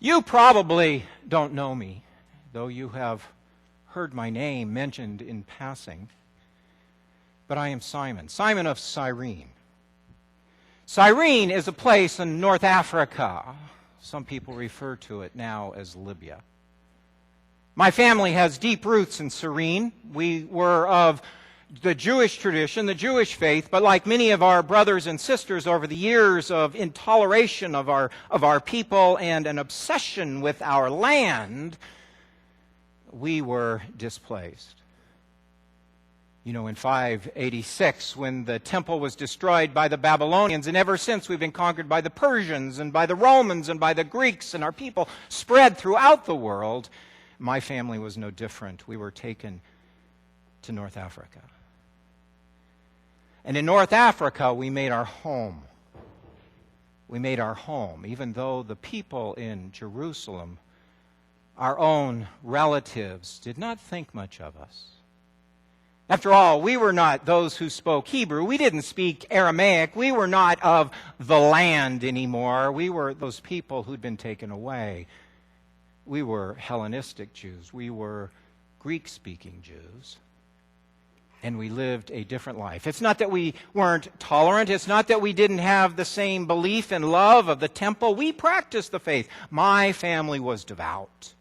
You probably don't know me, though you have heard my name mentioned in passing. But I am Simon, Simon of Cyrene. Cyrene is a place in North Africa. Some people refer to it now as Libya. My family has deep roots in Cyrene. We were of the Jewish tradition, the Jewish faith, but like many of our brothers and sisters over the years of intoleration of our people and an obsession with our land, we were displaced. You know, in 586, when the temple was destroyed by the Babylonians, and ever since we've been conquered by the Persians and by the Romans and by the Greeks, and our people spread throughout the world, my family was no different. We were taken to North Africa. And in North Africa, we made our home. We made our home, even though the people in Jerusalem, our own relatives, did not think much of us. After all, we were not those who spoke Hebrew. We didn't speak Aramaic. We were not of the land anymore. We were those people who'd been taken away. We were Hellenistic Jews. We were Greek-speaking Jews. And we lived a different life. It's not that we weren't tolerant. It's not that we didn't have the same belief and love of the temple. We practiced the faith. My family was devout.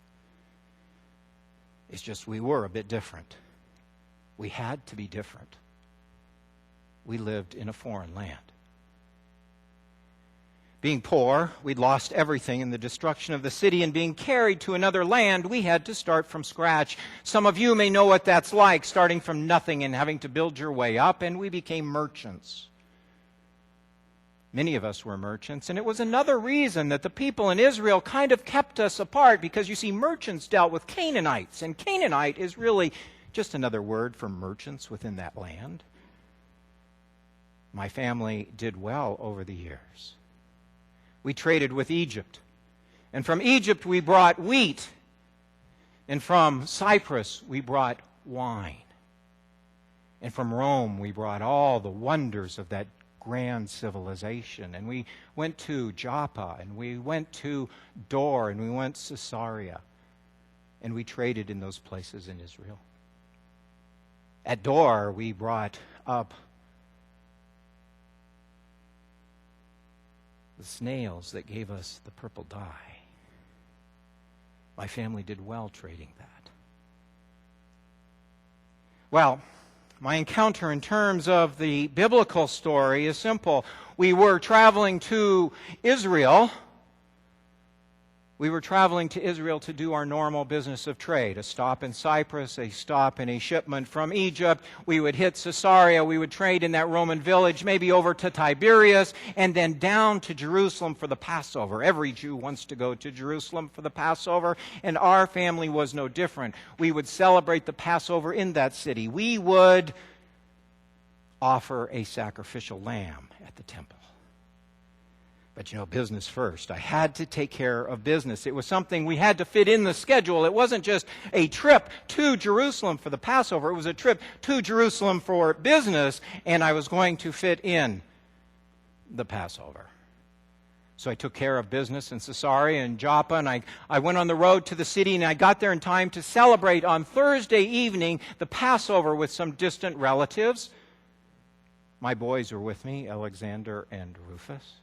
It's just we were a bit different. We had to be different. We lived in a foreign land. Being poor, we'd lost everything in the destruction of the city, and being carried to another land, we had to start from scratch. Some of you may know what that's like, starting from nothing and having to build your way up, and we became merchants. Many of us were merchants, and it was another reason that the people in Israel kind of kept us apart, because you see, merchants dealt with Canaanites, and Canaanite is really just another word for merchants within that land. My family did well over the years. We traded with Egypt. And from Egypt we brought wheat. And from Cyprus we brought wine. And from Rome we brought all the wonders of that grand civilization. And we went to Joppa, and we went to Dor, and we went to Caesarea. And we traded in those places in Israel. At Dor we brought up the snails that gave us the purple dye. My family did well trading that. Well, my encounter in terms of the biblical story is simple. We were traveling to Israel. We were traveling to Israel to do our normal business of trade, a stop in Cyprus, a stop in a shipment from Egypt. We would hit Caesarea, we would trade in that Roman village, maybe over to Tiberias, and then down to Jerusalem for the Passover. Every Jew wants to go to Jerusalem for the Passover, and our family was no different. We would celebrate the Passover in that city. We would offer a sacrificial lamb at the temple. But you know, business first. I had to take care of business. It was something we had to fit in the schedule. It wasn't just a trip to Jerusalem for the Passover. It was a trip to Jerusalem for business, and I was going to fit in the Passover. So I took care of business in Caesarea and Joppa, and I went on the road to the city, and I got there in time to celebrate on Thursday evening the Passover with some distant relatives. My boys were with me, Alexander and Rufus.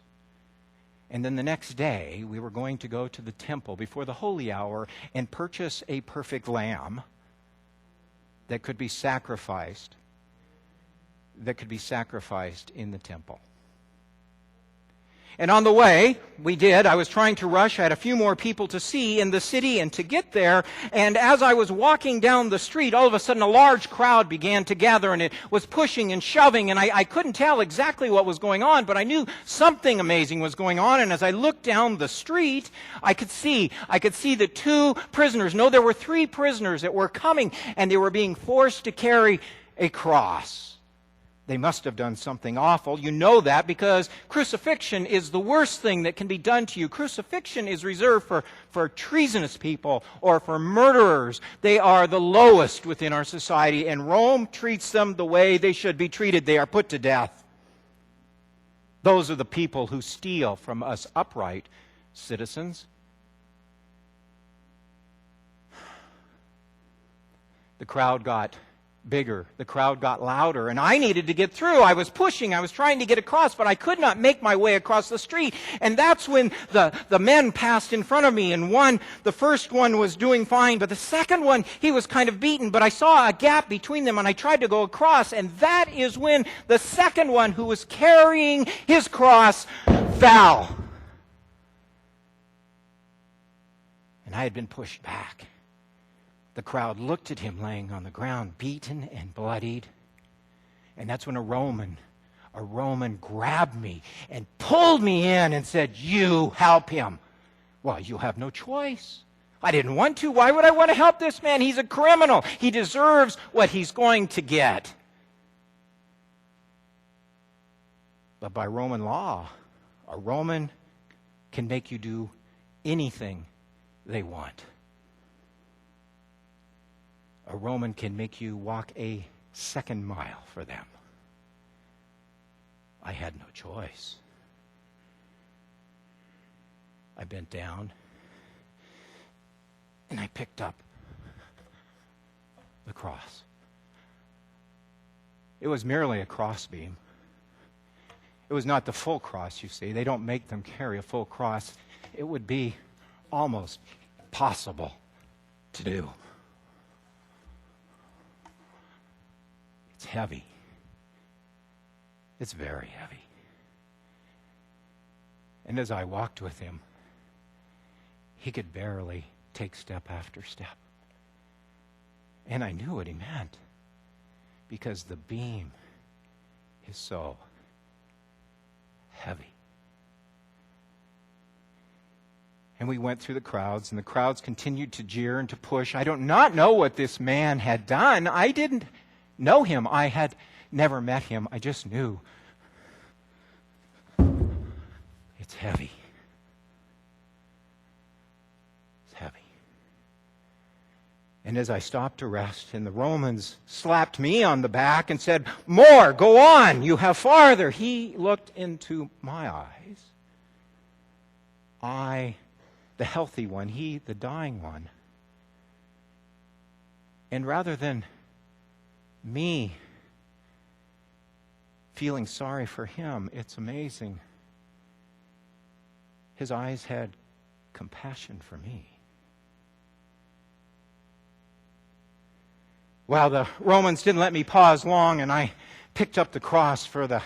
And then the next day, we were going to go to the temple before the holy hour and purchase a perfect lamb that could be sacrificed, in the temple. And on the way, I was trying to rush. I had a few more people to see in the city and to get there. And as I was walking down the street, all of a sudden a large crowd began to gather, and it was pushing and shoving. And I couldn't tell exactly what was going on, but I knew something amazing was going on. And as I looked down the street, I could see the two prisoners. No, there were 3 prisoners that were coming, and they were being forced to carry a cross. They must have done something awful. You know that because crucifixion is the worst thing that can be done to you. Crucifixion is reserved for treasonous people or for murderers. They are the lowest within our society, and Rome treats them the way they should be treated. They are put to death. Those are the people who steal from us upright citizens. The crowd got bigger. The crowd got louder, and I needed to get through. I was pushing. I was trying to get across, but I could not make my way across the street. And that's when the men passed in front of me, and the first one was doing fine, but the second one, he was kind of beaten, but I saw a gap between them, and I tried to go across, and that is when the second one, who was carrying his cross, fell. And I had been pushed back. The crowd looked at him laying on the ground, beaten and bloodied. And that's when a Roman grabbed me and pulled me in and said, "You help him." Well, you have no choice. I didn't want to. Why would I want to help this man? He's a criminal. He deserves what he's going to get. But by Roman law, a Roman can make you do anything they want. A Roman can make you walk a second mile for them. I had no choice. I bent down and I picked up the cross. It was merely a crossbeam. It was not the full cross, you see. They don't make them carry a full cross. It would be almost possible to do. It's heavy. It's very heavy. And as I walked with him, he could barely take step after step. And I knew what he meant, because the beam is so heavy. And we went through the crowds, and the crowds continued to jeer and to push. I do not know what this man had done. I didn't know him. I had never met him. I just knew it's heavy. It's heavy. And as I stopped to rest, and the Romans slapped me on the back and said, "More, go on, you have farther." He looked into my eyes. I, the healthy one, he, the dying one. And rather than me feeling sorry for him, it's amazing, his eyes had compassion for me. Well, the Romans didn't let me pause long, and I picked up the cross for the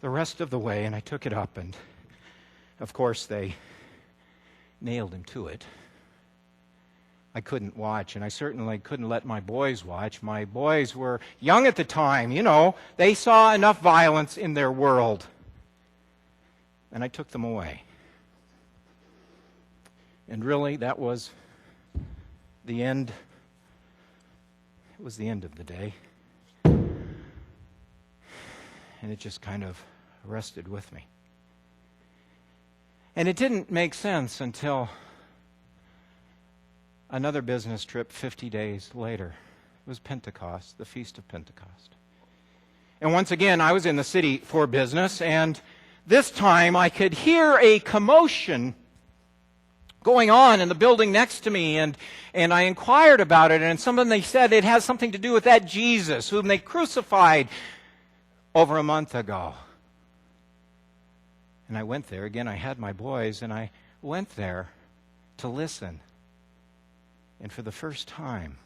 rest of the way, and I took it up, and of course they nailed him to it. I couldn't watch, and I certainly couldn't let my boys watch. My boys were young at the time, They saw enough violence in their world. And I took them away. And really, that was the end. It was the end of the day. And it just kind of rested with me. And it didn't make sense until another business trip 50 days later. It was Pentecost, the Feast of Pentecost. And once again, I was in the city for business, and this time I could hear a commotion going on in the building next to me, and I inquired about it, and they said it has something to do with that Jesus whom they crucified over a month ago. And I went there. Again, I had my boys, and I went there to listen. And for the first time,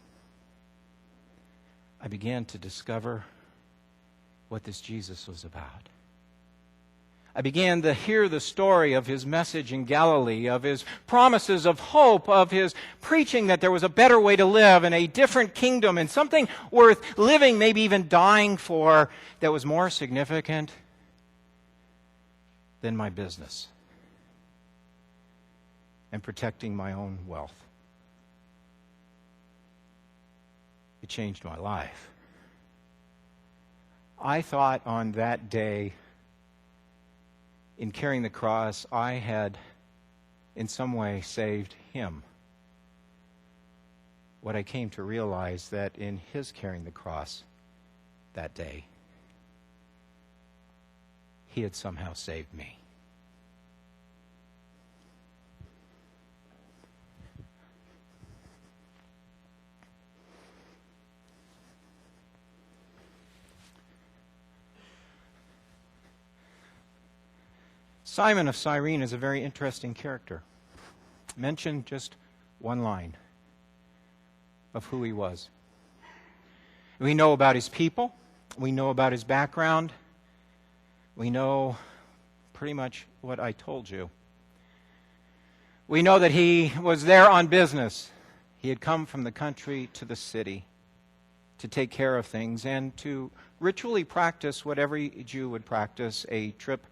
I began to discover what this Jesus was about. I began to hear the story of his message in Galilee, of his promises of hope, of his preaching that there was a better way to live and a different kingdom and something worth living, maybe even dying for, that was more significant than my business and protecting my own wealth. It changed my life. I thought on that day, in carrying the cross, I had in some way saved him. What I came to realize that in his carrying the cross that day, he had somehow saved me. Simon of Cyrene is a very interesting character. Mention just one line of who he was. We know about his people. We know about his background. We know pretty much what I told you. We know that he was there on business. He had come from the country to the city to take care of things and to ritually practice what every Jew would practice, a trip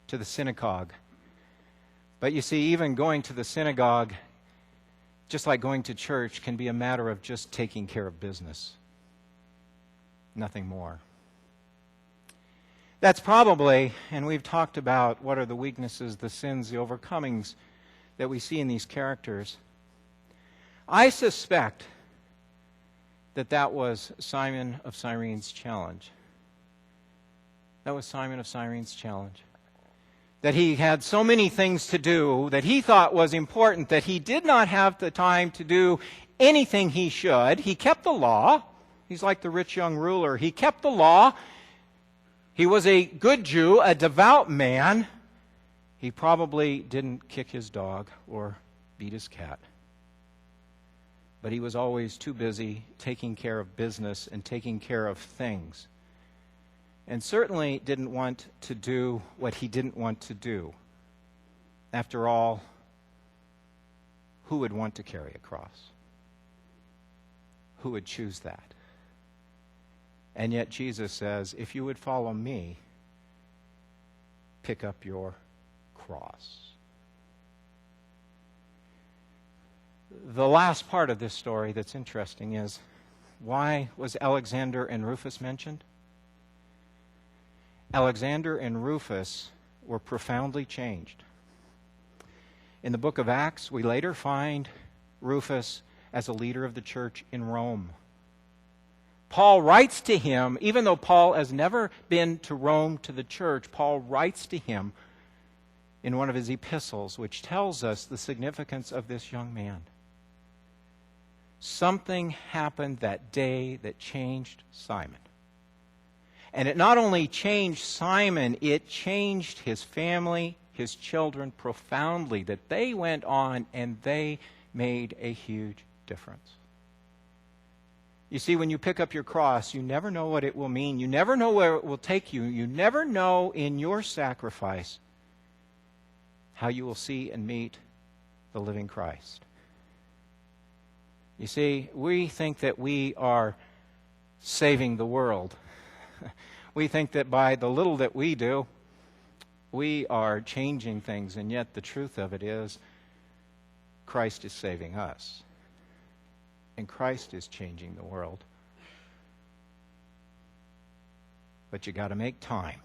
to the synagogue. But you see, even going to the synagogue, just like going to church, can be a matter of just taking care of business. Nothing more. That's probably, and we've talked about what are the weaknesses, the sins, the overcomings that we see in these characters. I suspect that was Simon of Cyrene's challenge. That was Simon of Cyrene's challenge. That he had so many things to do that he thought was important that he did not have the time to do anything he should. He kept the law. He's like the rich young ruler. He kept the law. He was a good Jew, a devout man. He probably didn't kick his dog or beat his cat. But he was always too busy taking care of business and taking care of things. And certainly didn't want to do what he didn't want to do. After all, who would want to carry a cross? Who would choose that? And yet Jesus says, if you would follow me, pick up your cross. The last part of this story that's interesting is, why was Alexander and Rufus mentioned? Alexander and Rufus were profoundly changed. In the book of Acts, we later find Rufus as a leader of the church in Rome. Paul writes to him, even though Paul has never been to Rome to the church, Paul writes to him in one of his epistles, which tells us the significance of this young man. Something happened that day that changed Simon. And it not only changed Simon, it changed his family, his children profoundly, that they went on and they made a huge difference. You see, when you pick up your cross, you never know what it will mean. You never know where it will take you. You never know in your sacrifice how you will see and meet the living Christ. You see, we think that we are saving the world. We think that by the little that we do, we are changing things, and yet the truth of it is Christ is saving us. And Christ is changing the world. But you got to make time.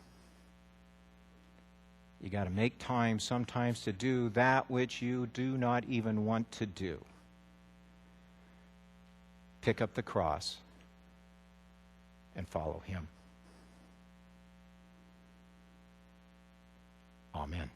You got to make time sometimes to do that which you do not even want to do. Pick up the cross and follow him. Amen.